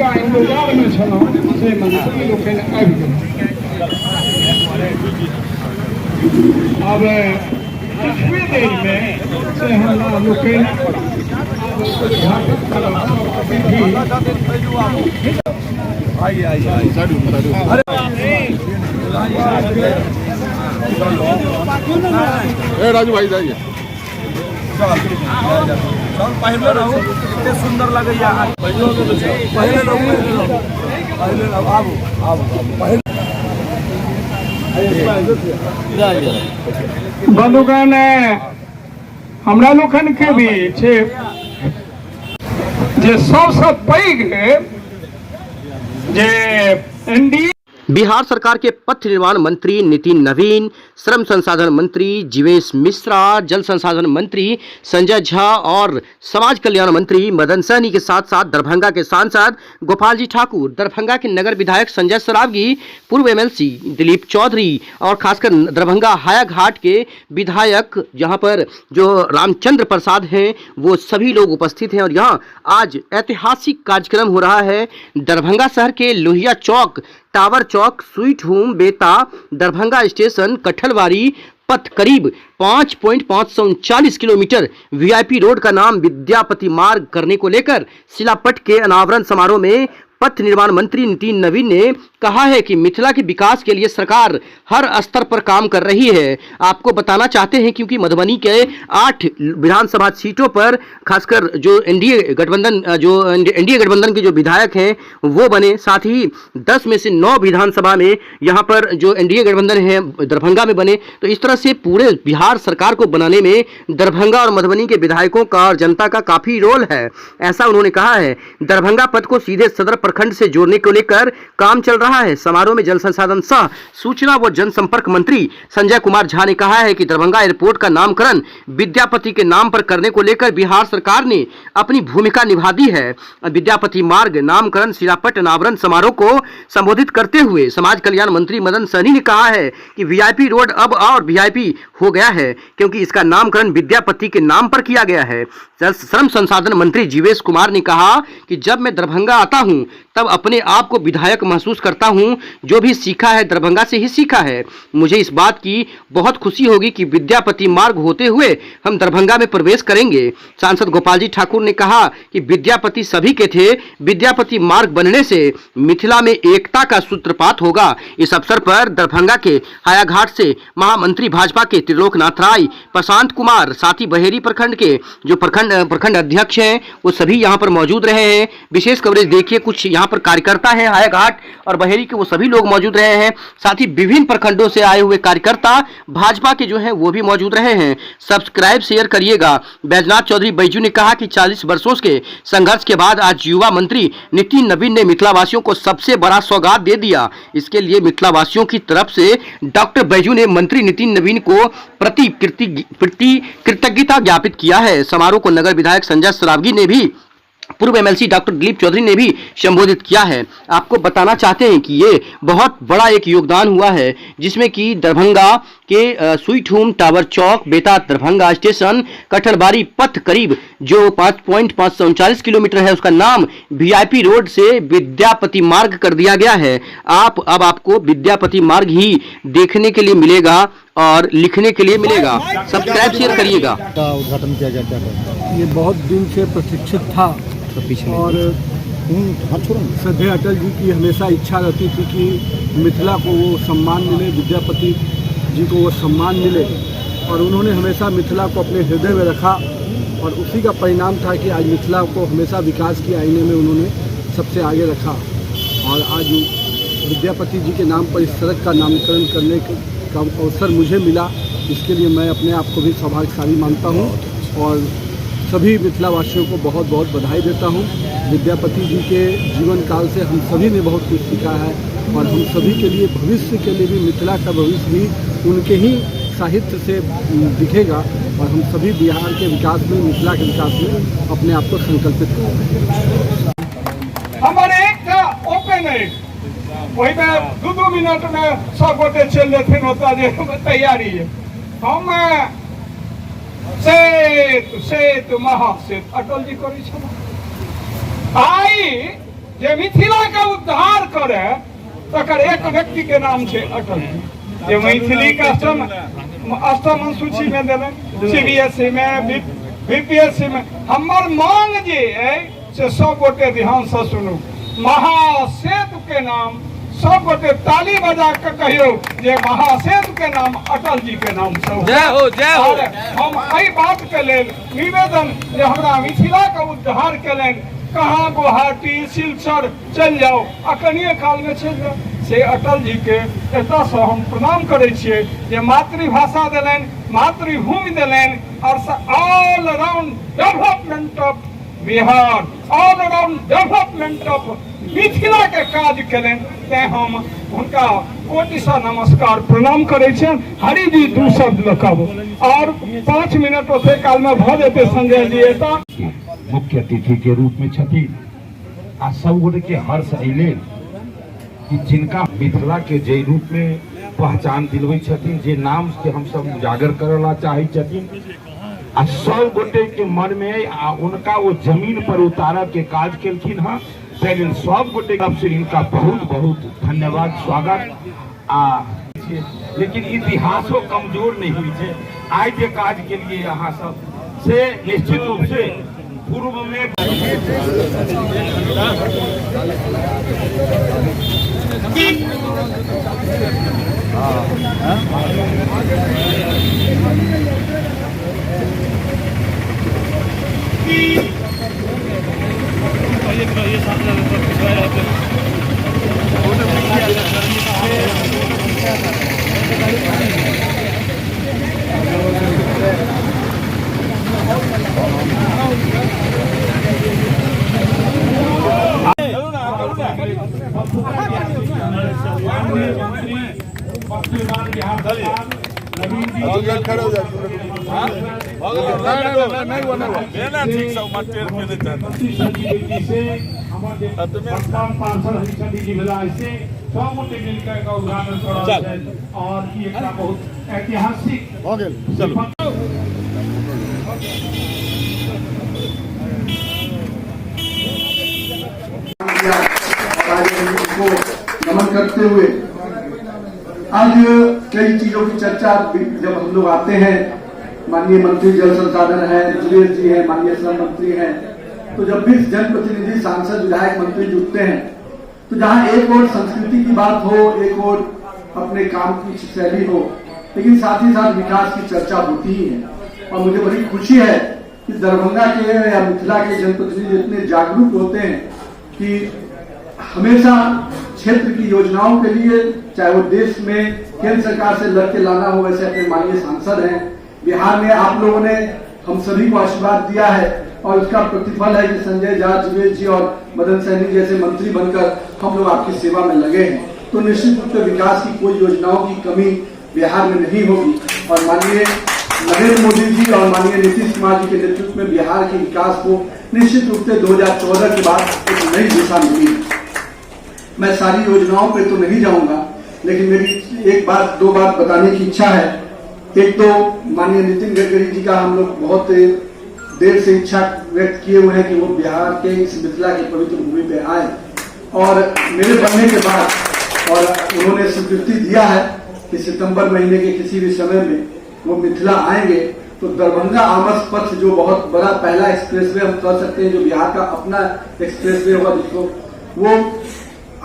हुनका इंतजार में छलहुँ से मंत्री लोकनि आबि गेल। अब किछुए देर में से हमरा लोकनि उद्घाटन करब विधि। राजू भाई जाइए पहले रहो कितने सुंदर लगे बंधुगण हमरा लोकन के बीच जे सबसे पैघ जे एनडीए बिहार सरकार के पथ निर्माण मंत्री नितिन नवीन, श्रम संसाधन मंत्री जीवेश मिश्रा, जल संसाधन मंत्री संजय झा और समाज कल्याण मंत्री मदन सहनी के साथ साथ दरभंगा के सांसद गोपाल जी ठाकुर, दरभंगा के नगर विधायक संजय सरावगी, पूर्व एमएलसी दिलीप चौधरी और खासकर दरभंगा हायाघाट के विधायक जहां पर जो रामचंद्र प्रसाद हैं वो सभी लोग उपस्थित हैं। और यहाँ आज ऐतिहासिक कार्यक्रम हो रहा है। दरभंगा शहर के लोहिया चौक, टावर चौक, स्वीट होम, बेता, दरभंगा स्टेशन, कठलवारी पथ करीब 5.539 किलोमीटर वीआईपी रोड का नाम विद्यापति मार्ग करने को लेकर शिलापट के अनावरण समारोह में पथ निर्माण मंत्री नितिन नवीन ने कहा है कि मिथिला के विकास के लिए सरकार हर स्तर पर काम कर रही है। आपको बताना चाहते हैं क्योंकि मधुबनी के 8 विधानसभा सीटों पर खासकर जो एनडीए गठबंधन के जो विधायक हैं वो बने, साथ ही 10 में से 9 विधानसभा में यहाँ पर जो एनडीए गठबंधन है दरभंगा में बने। तो इस तरह से पूरे बिहार सरकार को बनाने में दरभंगा और मधुबनी के विधायकों का और जनता का काफी रोल है, ऐसा उन्होंने कहा है। दरभंगा पथ को सीधे सदर प्रखंड से जोड़ने को लेकर काम चल रहा है। समारोह में जल संसाधन सह सूचना व जनसंपर्क मंत्री संजय कुमार झा ने कहा है कि दरभंगा एयरपोर्ट का नामकरण विद्यापति के नाम पर करने को लेकर बिहार सरकार ने अपनी भूमिका निभा दी है। विद्यापति मार्ग नामकरण शिलापट अनावरण समारोह को संबोधित करते हुए समाज कल्याण मंत्री मदन सहनी ने कहा है कि वीआईपी रोड अब और वीआईपी हो गया है क्योंकि इसका नामकरण विद्यापति के नाम पर किया गया है। श्रम संसाधन मंत्री जीवेश कुमार ने कहा कि जब मैं दरभंगा आता हूं तब अपने आप को विधायक महसूस करता हूं। जो भी सीखा है दरभंगा से ही सीखा है। मुझे इस बात की बहुत खुशी होगी कि विद्यापति मार्ग होते हुए हम दरभंगा में प्रवेश करेंगे। सांसद गोपाल जी ठाकुर ने कहा कि विद्यापति सभी के थे, विद्यापति मार्ग बनने से मिथिला में एकता का सूत्रपात होगा। इस अवसर पर दरभंगा के हायाघाट से महामंत्री भाजपा के त्रिलोकनाथ राय, प्रशांत कुमार, साथ ही बहेरी प्रखंड के जो प्रखंड अध्यक्ष हैं वो सभी यहाँ पर मौजूद रहे हैं। विशेष कवरेज देखिए, कुछ यहाँ पर कार्यकर्ता हैं हायाघाट और बहेरी के, वो सभी लोग मौजूद रहे हैं। साथ ही विभिन्न प्रखंडों से आए हुए कार्यकर्ता भाजपा के जो हैं वो भी मौजूद रहे हैं। सब्सक्राइब शेयर करिएगा। बैजनाथ चौधरी बैजू ने कहा कि 40 वर्षों के संघर्ष के बाद आज युवा मंत्री नितिन नवीन ने मिथिला वासियों को सबसे बड़ा सौगात दे दिया। इसके लिए मिथिला वासियों की तरफ से डॉक्टर बैजू ने मंत्री नितिन नवीन को प्रति कृतज्ञता ज्ञापित किया है। समारोह को नगर विधायक संजय सरावगी ने भी, पूर्व एमएलसी डॉक्टर दिलीप चौधरी ने भी संबोधित किया है। आपको बताना चाहते हैं कि ये बहुत बड़ा एक योगदान हुआ है जिसमें कि दरभंगा के स्वीट होम, टावर चौक, बेता, दरभंगा स्टेशन, कठलबारी पथ करीब जो 5.539 किलोमीटर है उसका नाम वीआईपी रोड से विद्यापति मार्ग कर दिया गया है। अब आपको विद्यापति मार्ग ही देखने के लिए मिलेगा और लिखने के लिए मिलेगा। सब्सक्राइब शेयर करिएगा। उद्घाटन किया जाता है। ये बहुत दिन से प्रतीक्षित था और श्रद्धेय अटल जी की हमेशा इच्छा रहती थी कि मिथिला को वो सम्मान मिले, विद्यापति जी को वो सम्मान मिले, और उन्होंने हमेशा मिथिला को अपने हृदय में रखा और उसी का परिणाम था कि आज मिथिला को हमेशा विकास के आईने में उन्होंने सबसे आगे रखा। और आज विद्यापति जी के नाम पर इस सड़क का नामकरण करने का अवसर मुझे मिला, इसके लिए मैं अपने आप को भी सौभाग्यशाली मानता हूँ और सभी मिथिला वासियों को बहुत बहुत बधाई देता हूँ। विद्यापति जी के जीवन काल से हम सभी ने बहुत कुछ सीखा है और हम सभी के लिए भविष्य के लिए भी मिथिला का भविष्य भी उनके ही साहित्य से दिखेगा और हम सभी बिहार के विकास में, मिथिला के विकास में अपने आप को संकल्पित करेंगे। हमारे एक था ओपन है, वही में 2 मिनट में सब गोटे चल जाते होता जो तैयारी है। हम सेतु महासेतु अटल जी करी आई जे मिथिला के उद्धार करे तकर एक व्यक्ति के नाम छै अटल जी, जे मैथिली के अष्टम अनुसूची में देने, CBSE में, BPSC में। हमर मांग जे है से सब गोटे ध्यान से सुनू, महासेतु के नाम सब गोटे ताली बजा के कहियो जे महासेतु के नाम अटल जी के नाम से। जय हो, जय हो। हम एहि बात के लेल निवेदन जे हमरा मिथिला के उद्धार केलनि, कहाँ गुवाहाटी सिलचर चल जाओ, अखनिए काल में चल जाओ, से अटल जी के एतऽ से हम प्रणाम करै छियै जे मातृभाषा देलनि, मातृभूमि देलनि, और all around development of Bihar, all around development of Mithila के काज केलनि, तें हम हुनका कोटि सा नमस्कार प्रणाम करै छियनि। हरि जी दू शब्द लखब और 5 मिनट ओते काल में भ जेतै संजय जी एतऽ मुख्य अतिथि के रूप में छथि। आ सब गोटे के हर्ष अइले कि जिनका मिथिला के जे रूप में पहचान दिलबै छथिन, जे नाम के हम सब उजागर करला चाहे छथिन, आ सब गोटे के मन में आ उनका वो जमीन पर उतारा के काज केलखिन हाँ, पहले सब गोटे तरफ से इनका बहुत बहुत धन्यवाद, स्वागत। लेकिन इतिहासो कमजोर नहीं हुई है। आज के काज के लिए यहाँ सब से निश्चित रूप से पूर्व में खड़े हो जाए। और ये बहुत ऐतिहासिक नमन करते हुए आज कई चीजों की चर्चा जब हम लोग आते हैं, माननीय मंत्री जल संसाधन है, जीवेश जी है, माननीय श्रम मंत्री हैं, तो जब भी जनप्रतिनिधि, सांसद, विधायक, मंत्री जुटते हैं तो जहां एक और संस्कृति की बात हो, एक और अपने काम की शैली हो, लेकिन साथ ही साथ विकास की चर्चा होती ही है। और मुझे बड़ी खुशी है कि दरभंगा के या मिथिला के जनप्रतिनिधि इतने जागरूक होते हैं कि हमेशा क्षेत्र की योजनाओं के लिए, चाहे वो देश में केंद्र सरकार से लड़के लाना हो, वैसे अपने माननीय सांसद हैं। बिहार में आप लोगों ने हम सभी को आशीर्वाद दिया है और उसका प्रतिफल है कि संजय झा, जीवेश जी और मदन सैनी जैसे मंत्री बनकर हम लोग आपकी सेवा में लगे हैं। तो निश्चित रूप से विकास की कोई योजनाओं की कमी बिहार में नहीं होगी और माननीय नरेंद्र मोदी जी और माननीय नीतीश कुमार जी के नेतृत्व में बिहार के विकास को निश्चित रूप से 2014 के बाद एक नई दिशा मिली। मैं सारी योजनाओं पे तो नहीं जाऊंगा, लेकिन मेरी एक बात, दो बात बताने की इच्छा है। एक तो माननीय नितिन गडकरी जी का हम लोग बहुत देर से इच्छा व्यक्त किए हुए हैं कि वो बिहार के इस मिथिला की पवित्र भूमि पे आए और मेरे बनने के बाद और उन्होंने स्वीकृति दिया है कि सितंबर महीने के किसी भी समय में वो मिथिला आएंगे। तो दरभंगा आमस पथ जो बहुत बड़ा पहला एक्सप्रेसवे हम कह सकते हैं, जो बिहार का अपना एक्सप्रेसवे होगा, जिसको वो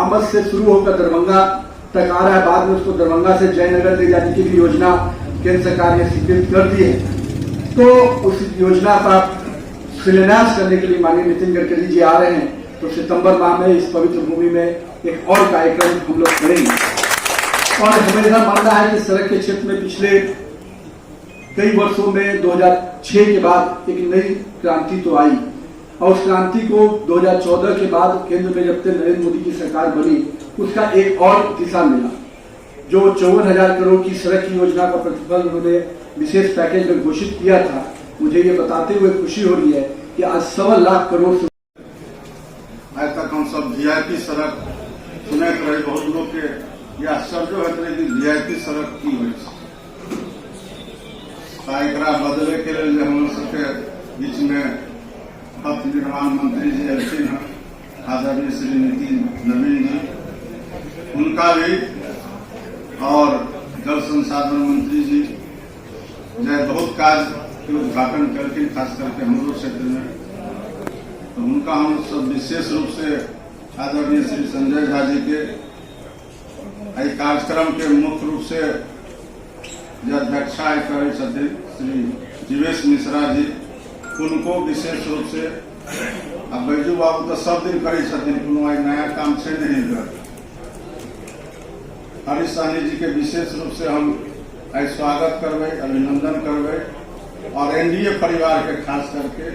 आमस से शुरू होकर दरभंगा तक आ रहा है, बाद में उसको दरभंगा से जयनगर ले जाने की भी योजना केंद्र सरकार ने स्वीकृत कर दी है। तो उस योजना का शिलान्यास करने के लिए माननीय नितिन गडकरी जी आ रहे हैं, तो सितंबर माह में इस पवित्र भूमि में एक और कार्यक्रम हम लोग करेंगे। और हमें मानना है कि सड़क के क्षेत्र में पिछले कई वर्षों में 2006 के बाद एक नई क्रांति तो आई और उस क्रांति को 2014 के बाद केंद्र में जब से नरेंद्र मोदी की सरकार बनी, उसका एक और दिशा मिला। जो 54,000 करोड़ की सड़क की योजना का प्रतिफल उन्होंने विशेष पैकेज में घोषित किया था, मुझे ये बताते हुए खुशी हो रही है कि आज 1.25 लाख करोड़ से आज तक हम सब वीआईपी सड़क सुनते रहे, बहुत लोग के ये आश्चर्य होते रहे कि वीआईपी सड़क की हो बदले के लिए हम सबके बीच में पथ निर्माण मंत्री जी एलखिन हैं आदरणीय श्री नितिन नवीन जी, उनका भी, और जल संसाधन मंत्री जी जो बहुत कार्य के उद्घाटन करके खास करके हम लोग क्षेत्र में, तो उनका हम सब विशेष रूप से आदरणीय श्री संजय झा जी के कार्यक्रम के मुख्य रूप से जो अध्यक्षता करे श्री जीवेश मिश्रा जी, उनको विशेष रूप से, अब बैजू बाबू तो सब दिन करे नया काम से नहीं कर, हरीश सहनी जी के विशेष रूप से हम स्वागत करवे, अभिनंदन करवे, और एनडीए परिवार के खास करके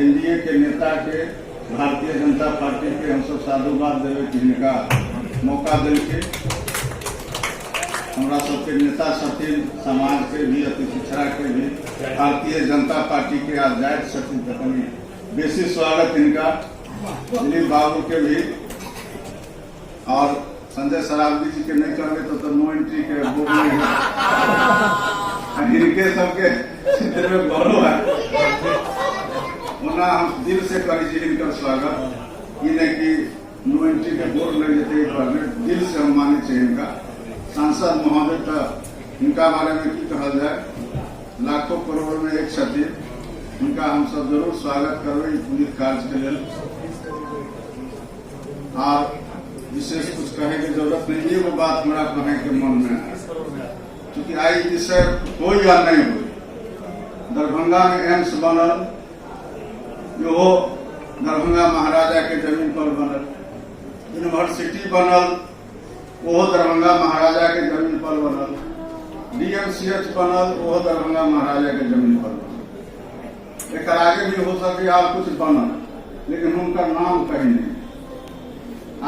एनडीए के नेता के, भारतीय जनता पार्टी के हम सब साधुवाद देवे कि इनका मौका दे के हमरा सबके नेता छथिन, समाज के भी, अति पिछड़ा के भी, भारतीय जनता पार्टी के आजाद छथिन, तखनी बेसी स्वागत इनका, दिलीप बाबू के भी, और संजय सरावगी जी के नहीं करेंगे तो नो एंट्री के बोर्ड में इनके सबके क्षेत्र में गौरव है, उन्हें हम दिल से करी जी इनका स्वागत, ये नहीं कि नो एंट्री के बोर्ड लग जाते, दिल से हम माने चाहिए इनका। सांसद महोदय का इनका बारे में की कहा जाए, लाखों करोड़ में एक क्षति, उनका हम सब जरूर स्वागत करवे पुलिस कार्य के लिए, और विशेष कुछ कहे की जरूरत नहीं है, वो बात मेरा कहे के मन में है, क्योंकि आई विषय कोई या नहीं हुई, दरभंगा में एम्स बनल, जो दरभंगा महाराजा के जमीन पर बनल, यूनिवर्सिटी बनल, वो दरभंगा महाराजा के जमीन पर बनल, डीएमसीएच बनल, वो दरभंगा महाराजा के जमीन पर बनल, एक आगे भी हो सके आप कुछ बनल, लेकिन उनका नाम कहीं नहीं,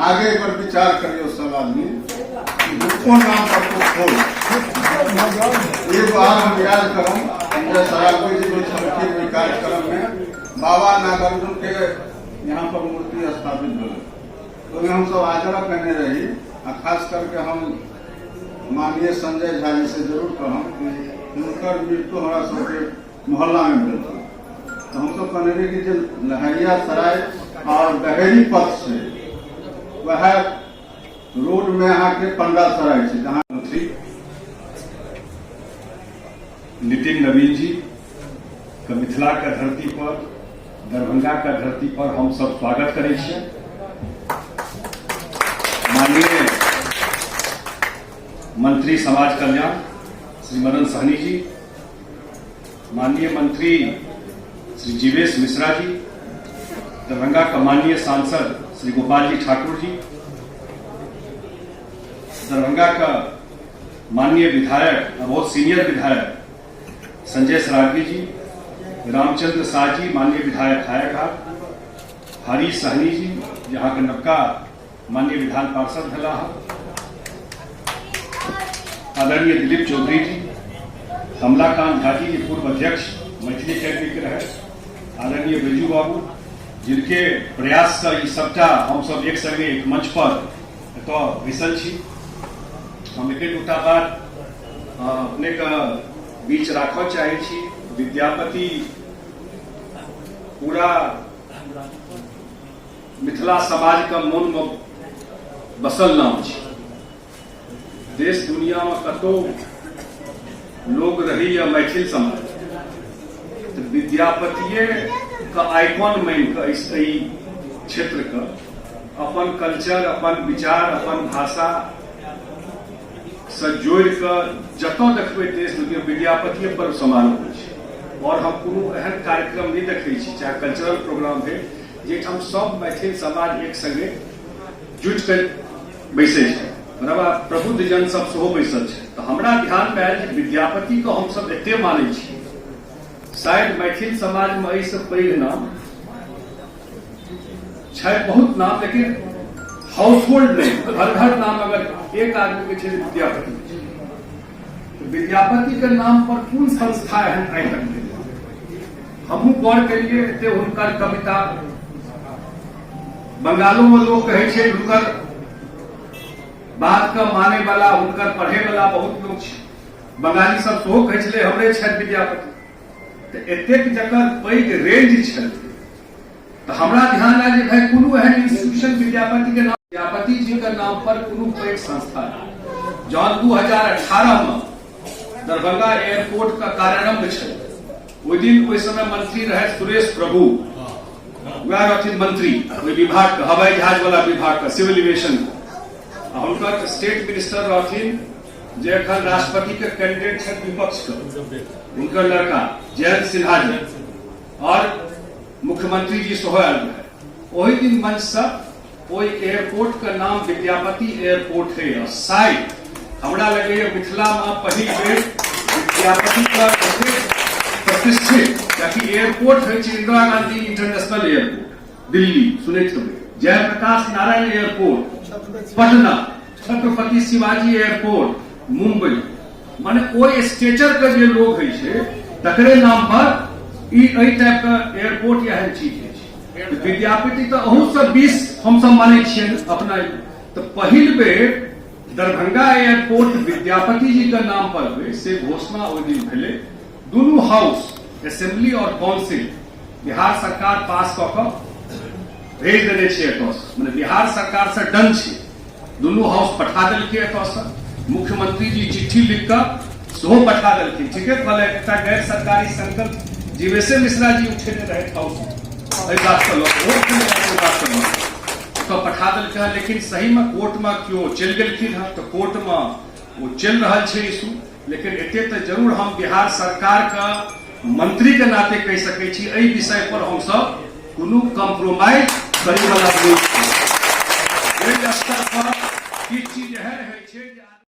आगे पर विचार करिए सब आदमी, उनको नाम पर कुछ हो, एक बार हम याद करूं सराबी जी के कार्यक्रम में बाबा नागार्जुन के यहाँ पर मूर्ति स्थापित हो, तो हम सब आग्रह करने रही, खास करके हम माननीय संजय झा जी से जरूर कहूँ कि उनकर मृत्यु हमारा सबके मोहल्ला में मिल, तो हम सब कहने रहे कि जो लहरिया सराय और दहेरी पथ से वह रोड में यहाँ के पंडा सराय से, जहाँ मंत्री नितिन नवीन जी का मिथिला का धरती पर, दरभंगा का धरती पर हम सब स्वागत करें छियै। माननीय मंत्री समाज कल्याण श्री मदन सहनी जी, माननीय मंत्री श्री जीवेश मिश्रा जी, दरभंगा का माननीय सांसद श्री गोपाल जी ठाकुर जी, दरभंगा का माननीय विधायक, बहुत सीनियर विधायक संजय सरावगी जी, रामचंद्र शाह जी, माननीय विधायक हायाघाट, हरीश सहनी जी, यहाँ का नबका माननीय विधान पार्षद भला, आदरणीय दिलीप चौधरी जी, कमलाकांत घाटी जी पूर्व अध्यक्ष मैथिली अकेडमी के रहे, आदरणीय बैजू बाबू, जिनके प्रयास से सबटा हम सब एक संगे एक मंच पर तो बैसल छी। हम एक दूटा बात अपने का बीच राखऽ चाहे छी। विद्यापति पूरा मिथिला समाज का मन में बसल नाम छै। देश दुनिया में कतो लोग रही या मैथिल समाज, तो विद्यापतिये का आइकॉन मान का इस क्षेत्र का अपन कल्चर, अपन विचार, अपन भाषा से जोड़ कर जतौ देखबे देश दुनिया विद्यापतिये पर समारोह होइ छै। और हम कोनो एहन कार्यक्रम नहीं देखै छी, चाहे कल्चरल प्रोग्राम है, जे हम सब मैथिल समाज एक संगे जुट कर बैसे छै, प्रबुद्ध जन सब सेहो बैसल छै। तो हमरा ध्यान में आयल विद्यापति को हम सब एते मानै छी, शायद मैथिल समाज में एहि से पैघ नाम छै, बहुत नाम, लेकिन हाउस होल्ड नहीं, हर घर नाम अगर एक आदमी के विद्यापति, तो विद्यापति के नाम पर कोन संस्था एहन आइ तक हमहूँ गौर करिए। एते हुनकर कविता बंगालो में लोग कहे छै, हुनकर बात का माने वाला, हुनकर पढ़े वाला बहुत लोग छै, बंगाली सब सेहो कहै छलै हमरे छै विद्यापति। तो एतेक जकर पैघ रेंज छै, तो हमरा ध्यान आए जे भाई कोनो एहन इंस्टीट्यूशन विद्यापति के नाम, विद्यापति जी के नाम पर कोनो पैघ संस्था जहन 2018 में दरभंगा एयरपोर्ट का कार्यारंभ छै, ओहि दिन ओहि समय मंत्री रहे सुरेश प्रभु, वह रहथिन मंत्री ओहि विभाग के, हवाई जहाज वाला विभाग का, सिविल एविएशन का। हुनकर स्टेट मिनिस्टर रहथिन जे एखन राष्ट्रपति के कैंडिडेट है विपक्ष के, उनकर लड़का जयंत सिन्हा जी, और मुख्यमंत्री जी सेहो आयल रहे। ओहि दिन मंच से ओहि एयरपोर्ट का नाम विद्यापति एयरपोर्ट है। और शायद हमरा लगे मिथिला में पहिल बेर विद्यापति का प्रतिष्ठित, ताकि एयरपोर्ट है इंदिरा गांधी इंटरनेशनल एयरपोर्ट दिल्ली, सुने जयप्रकाश नारायण एयरपोर्ट पटना, छत्रपति शिवाजी एयरपोर्ट मुंबई, माने कोई स्टेचर के जे लोग है तकरे नाम पर ई टाइप का एयरपोर्ट या चीज है। विद्यापति तो अहू से 20 हम सब माने छियै अपना। तो पहिल बेर दरभंगा एयरपोर्ट विद्यापति जी के नाम पर हुए से घोषणा ओहि दिन भेले। दुनू हाउस असेंबली और काउंसिल बिहार सरकार पास कऽ कऽ भेज देने छै एतऽ से, माने बिहार सरकार से डन छै। दुनू हाउस पठा देलकै एतऽ से, मुख्यमंत्री जी चिट्ठी लिख कऽ सेहो पठा देलखिन। ठीके कहले, एकटा गैर सरकारी संकल्प जीवेश मिश्रा जी उठेने रहे बात तो पठा देलकै, लेकिन सही में कोर्ट में क्यों चल गेलखिन है, तो कोर्ट में वो चल रहा है इशू। लेकिन एते तो जरूर हम बिहार सरकार का मंत्री के नाते कह सकै छी, एहि विषय पर हम सब कोनो कॉम्प्रोमाइज करै वाला नहीं छी। स्तर पर किछु चीज एहन होइ छै जे